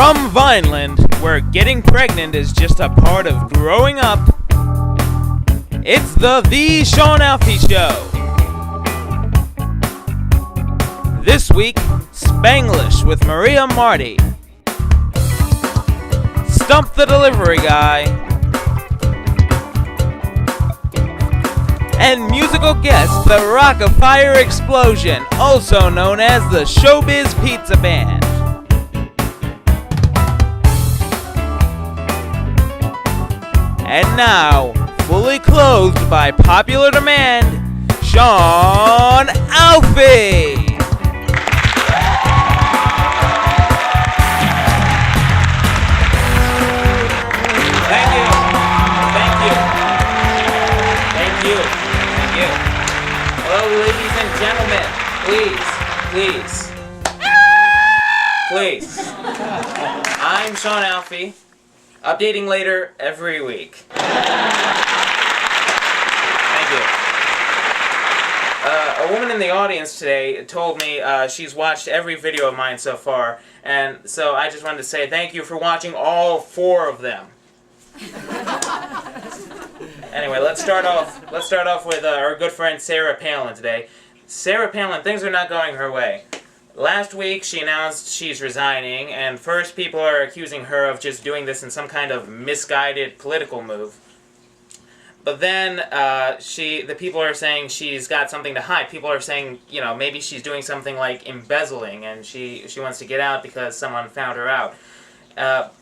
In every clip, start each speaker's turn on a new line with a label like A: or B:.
A: From Vineland, where getting pregnant is just a part of growing up, it's the Sean Alfe Show. This week, Spanglish with Maria Marty, Stump the Delivery Guy, and musical guest, the Rock-afire Explosion, also known as the Showbiz Pizza Band. And now, fully clothed by popular demand, Sean Alfe! Thank you. Hello, ladies and gentlemen. Please. I'm Sean Alfe. Updating later every week. Thank you. A woman in the audience today told me she's watched every video of mine so far, and so I just wanted to say thank you for watching all 4 of them. Anyway, let's start off with our good friend Sarah Palin today. Sarah Palin, things are not going her way. Last week, she announced she's resigning, and first people are accusing her of just doing this in some kind of misguided political move. But then, the people are saying she's got something to hide. People are saying, maybe she's doing something like embezzling, and she wants to get out because someone found her out.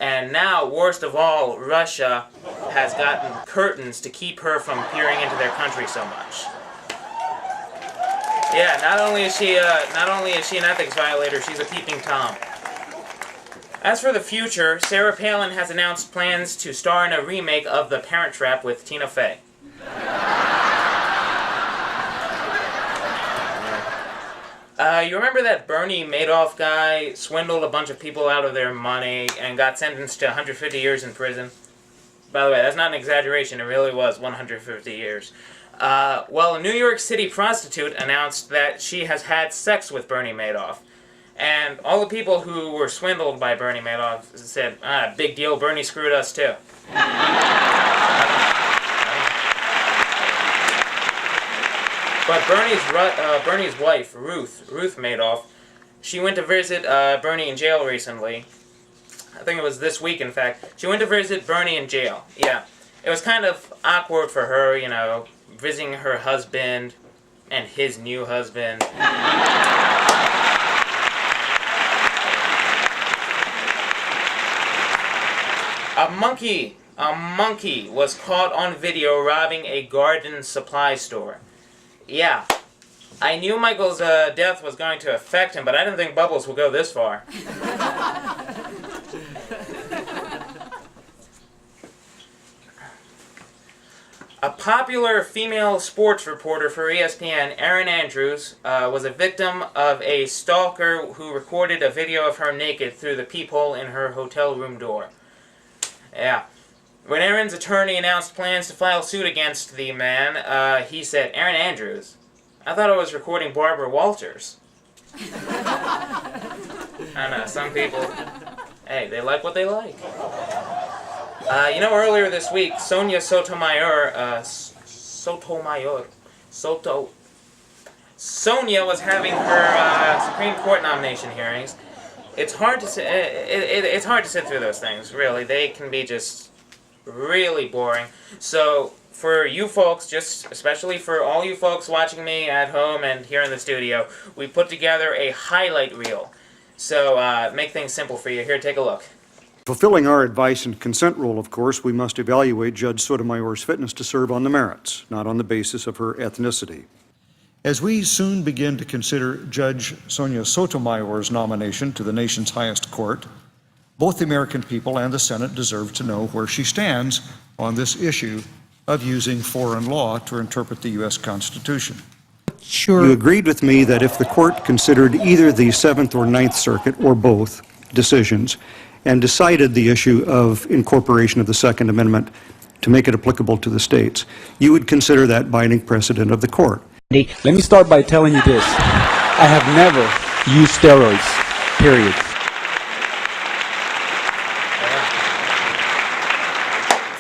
A: And now, worst of all, Russia has gotten curtains to keep her from peering into their country so much. Yeah, not only is she an ethics violator, she's a peeping Tom. As for the future, Sarah Palin has announced plans to star in a remake of The Parent Trap with Tina Fey. You remember that Bernie Madoff guy swindled a bunch of people out of their money and got sentenced to 150 years in prison? By the way, that's not an exaggeration, it really was 150 years. Well, a New York City prostitute announced that she has had sex with Bernie Madoff. And all the people who were swindled by Bernie Madoff said, big deal, Bernie screwed us too. But Bernie's wife, Ruth Madoff, she went to visit Bernie in jail recently. I think it was this week, in fact. She went to visit Bernie in jail. Yeah. It was kind of awkward for her, visiting her husband and his new husband. A monkey was caught on video robbing a garden supply store. Yeah, I knew Michael's death was going to affect him, but I didn't think Bubbles would go this far. A popular female sports reporter for ESPN, Erin Andrews, was a victim of a stalker who recorded a video of her naked through the peephole in her hotel room door. Yeah. When Erin's attorney announced plans to file suit against the man, he said, "Erin Andrews? I thought I was recording Barbara Walters." I know, some people, hey, they like what they like. Earlier this week, Sotomayer Sonia was having her Supreme Court nomination hearings. It's hard to it's hard to sit through those things, really. They can be just really boring. So for you folks, especially for all you folks watching me at home and here in the studio, we put together a highlight reel. So make things simple for you. Here, take a look.
B: Fulfilling our advice and consent rule, of course, we must evaluate Judge Sotomayer's fitness to serve on the merits, not on the basis of her ethnicity. As we soon begin to consider Judge Sonia Sotomayer's nomination to the nation's highest court, both the American people and the Senate deserve to know where she stands on this issue of using foreign law to interpret the U.S. Constitution.
C: Sure.
B: You agreed with me that if the court considered either the Seventh or Ninth Circuit or both decisions and decided the issue of incorporation of the Second Amendment to make it applicable to the states, you would consider that binding precedent of the court.
C: Let me start by telling you this. I have never used steroids, period.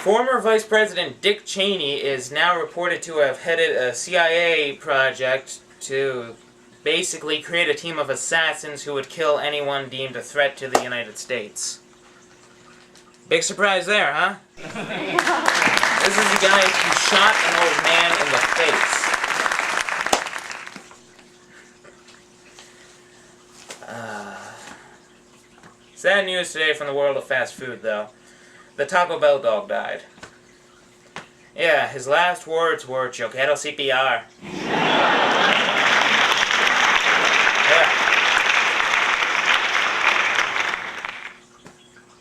A: Former Vice President Dick Cheney is now reported to have headed a CIA project to basically create a team of assassins who would kill anyone deemed a threat to the United States. Big surprise there, huh? This is the guy who shot an old man in the face. Sad news today from the world of fast food, though. The Taco Bell dog died. Yeah, his last words were, "Yo quiero CPR." Yeah.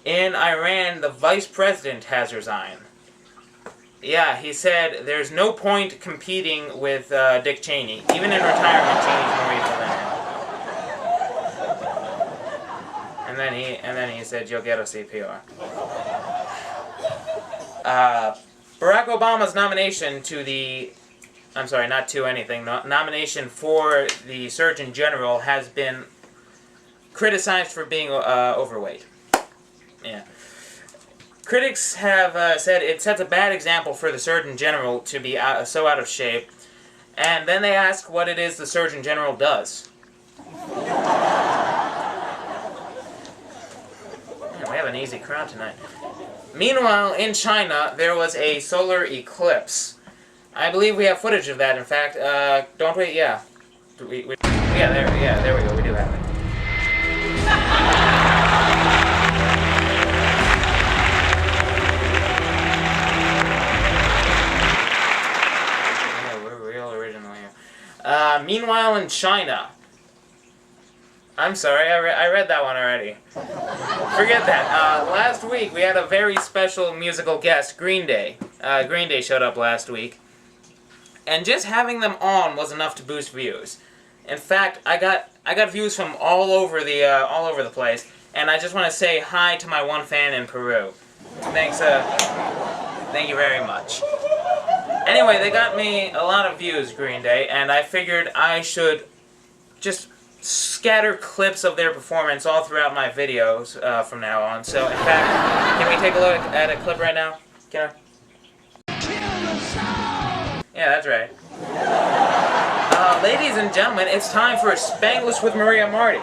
A: In Iran, the vice president has resigned. Yeah, he said there's no point competing with Dick Cheney. Even in retirement, Cheney's more evil than him. And then he said, "Yo quiero CPR." Barack Obama's nomination to the, I'm sorry, not to anything, nomination for the Surgeon General has been criticized for being overweight. Yeah. Critics have said it sets a bad example for the Surgeon General to be so out of shape, and then they ask what it is the Surgeon General does. Man, we have an easy crowd tonight. Meanwhile, in China, there was a solar eclipse. I believe we have footage of that, in fact. Don't we? Yeah. There we go. We do have it. Yeah, we're real original here. Meanwhile, in China. I'm sorry, I read that one already. Forget that. Last week we had a very special musical guest, Green Day. Green Day showed up last week, and just having them on was enough to boost views. In fact, I got views from all over the place, and I just want to say hi to my one fan in Peru. Thanks. Thank you very much. Anyway, they got me a lot of views, Green Day, and I figured I should just scatter clips of their performance all throughout my videos from now on. So, in fact, can we take a look at a clip right now? Can I? Yeah, that's right. Ladies and gentlemen, it's time for Spanglish with Maria Marty.